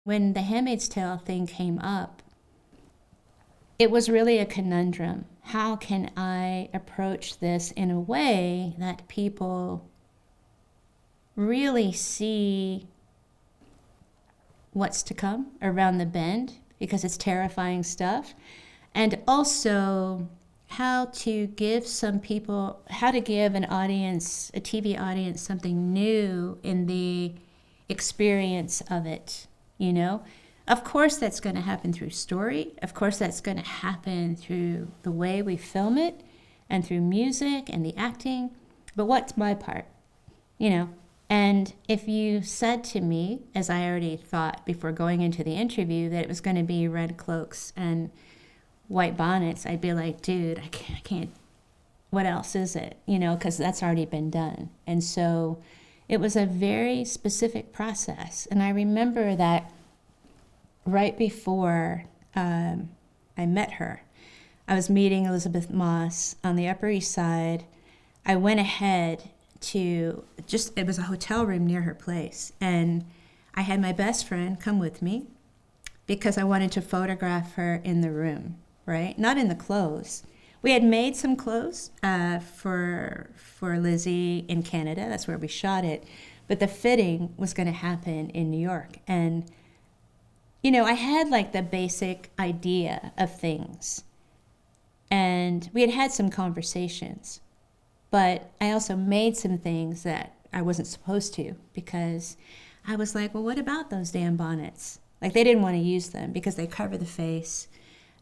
When the Handmaid's Tale thing came up, it was really a conundrum. How can I approach this in a way that people really see what's to come around the bend, because it's terrifying stuff, and also how to give an audience, a TV audience, something new in the experience of it, you know? Of course, that's going to happen through story. Of course, that's going to happen through the way we film it and through music and the acting. But what's my part, you know? And if you said to me, as I already thought before going into the interview, that it was going to be red cloaks and white bonnets, I'd be like, dude, I can't, what else is it? You know, because that's already been done. And so it was a very specific process. And I remember that right before I met her, I was meeting Elisabeth Moss on the Upper East Side. I went ahead to it was a hotel room near her place. And I had my best friend come with me because I wanted to photograph her in the room, right? Not in the clothes. We had made some clothes for Lizzie in Canada. That's where we shot it. But the fitting was going to happen in New York. And, you know, I had like the basic idea of things. And we had some conversations. But I also made some things that I wasn't supposed to, because I was like, well, what about those damn bonnets? Like, they didn't want to use them because they cover the face.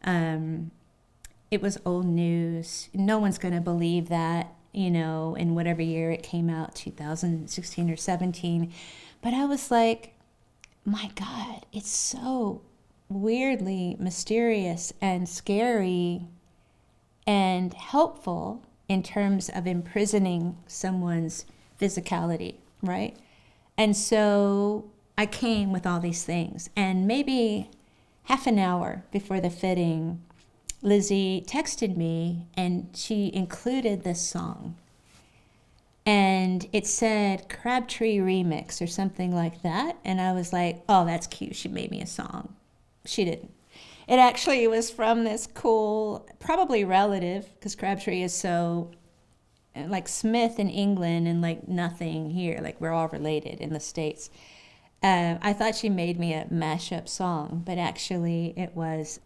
It was old news. No one's going to believe that, you know, in whatever year it came out, 2016 or 17. But I was like, my God, it's so weirdly mysterious and scary and helpful in terms of imprisoning someone's physicality, right? And so I came with all these things. And maybe half an hour before the fitting, Lizzie texted me and she included this song. And it said Crabtree remix or something like that. And I was like, oh, that's cute. She made me a song. She didn't. It actually was from this cool, probably relative, because Crabtree is so, like Smith in England and like nothing here. Like, we're all related in the States. I thought she made me a mashup song, but actually it was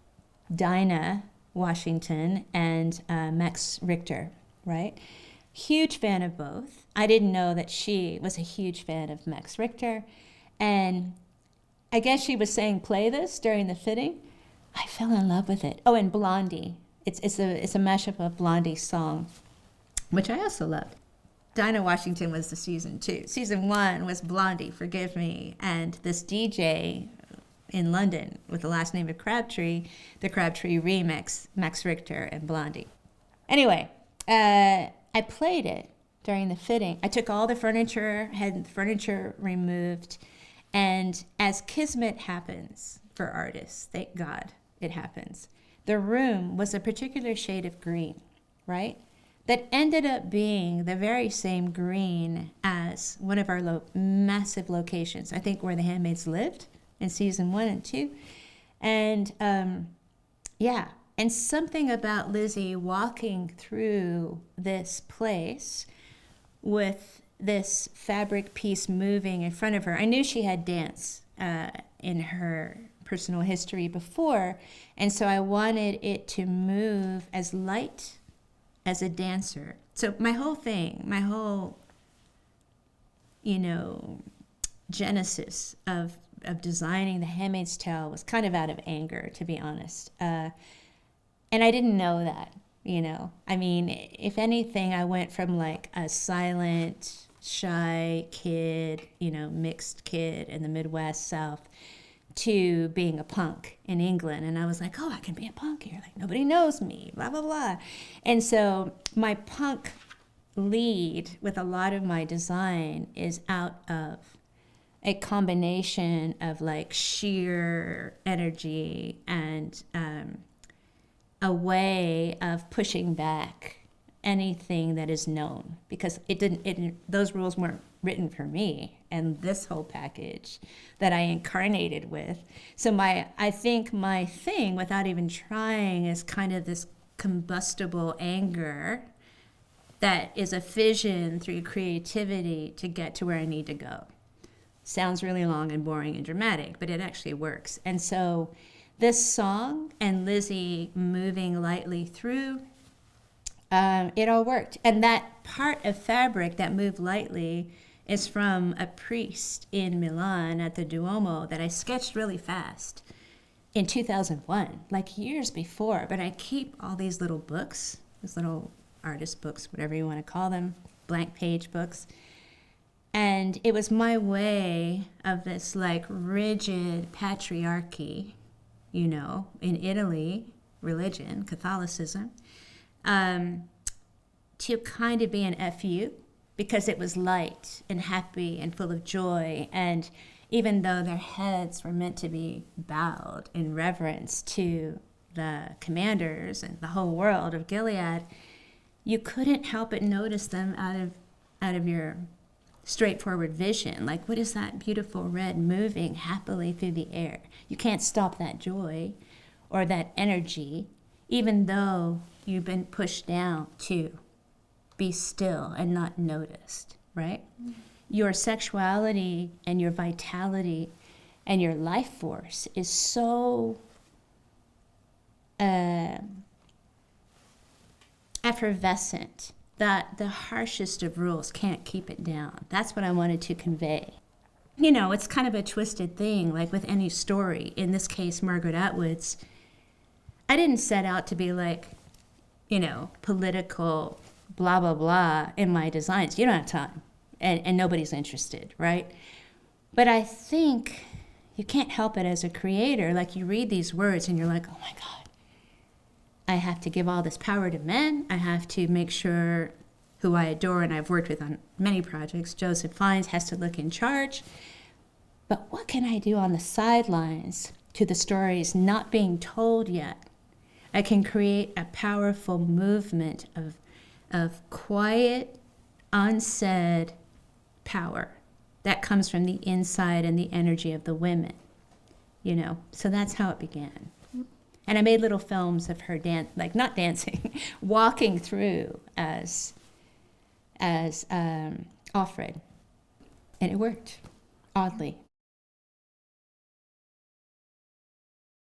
Dinah Washington and Max Richter, right? Huge fan of both. I didn't know that she was a huge fan of Max Richter. And I guess she was saying, play this during the fitting. I fell in love with it. Oh, and Blondie. It's a mashup of Blondie's song, which I also loved. Dinah Washington was the season 2. Season 1 was Blondie, Forgive Me, and this DJ in London with the last name of Crabtree, the Crabtree remix, Max Richter and Blondie. Anyway, I played it during the fitting. I took all the furniture, had the furniture removed, and as kismet happens for artists, thank God it happens, the room was a particular shade of green, right? That ended up being the very same green as one of our massive locations, I think where the Handmaids lived in season 1 and 2. And yeah, and something about Lizzie walking through this place with this fabric piece moving in front of her. I knew she had dance in her personal history before, and so I wanted it to move as light as a dancer. So my whole, you know, genesis of designing the Handmaid's Tale was kind of out of anger, to be honest. And I didn't know that, you know. I mean, if anything, I went from like a silent, shy kid, you know, mixed kid in the Midwest South, to being a punk in England. And I was like, oh, I can be a punk here. Like, nobody knows me, blah, blah, blah. And so my punk lead with a lot of my design is out of a combination of like sheer energy and a way of pushing back anything that is known, because those rules weren't written for me and this whole package that I incarnated with. So I think my thing, without even trying, is kind of this combustible anger that is a fission through creativity to get to where I need to go. Sounds really long and boring and dramatic, but it actually works. And so this song and Lizzie moving lightly through, it all worked. And that part of fabric that moved lightly is from a priest in Milan at the Duomo that I sketched really fast in 2001, like years before. But I keep all these little books, these little artist books, whatever you want to call them, blank page books. And it was my way of this like rigid patriarchy, you know, in Italy, religion, Catholicism, to kind of be an FU, because it was light and happy and full of joy. And even though their heads were meant to be bowed in reverence to the commanders and the whole world of Gilead, you couldn't help but notice them out of your straightforward vision. Like, what is that beautiful red moving happily through the air? You can't stop that joy or that energy, even though you've been pushed down to be still and not noticed, right? Mm-hmm. Your sexuality and your vitality and your life force is so effervescent that the harshest of rules can't keep it down. That's what I wanted to convey. You know, it's kind of a twisted thing, like with any story. In this case, Margaret Atwood's, I didn't set out to be like, you know, political blah, blah, blah in my designs. You don't have time, and nobody's interested, right? But I think you can't help it as a creator. Like, you read these words and you're like, oh my God, I have to give all this power to men. I have to make sure who I adore and I've worked with on many projects, Joseph Fiennes, has to look in charge. But what can I do on the sidelines to the stories not being told yet? I can create a powerful movement of quiet, unsaid power that comes from the inside and the energy of the women, you know? So that's how it began. And I made little films of her not dancing, walking through as Offred. And it worked, oddly.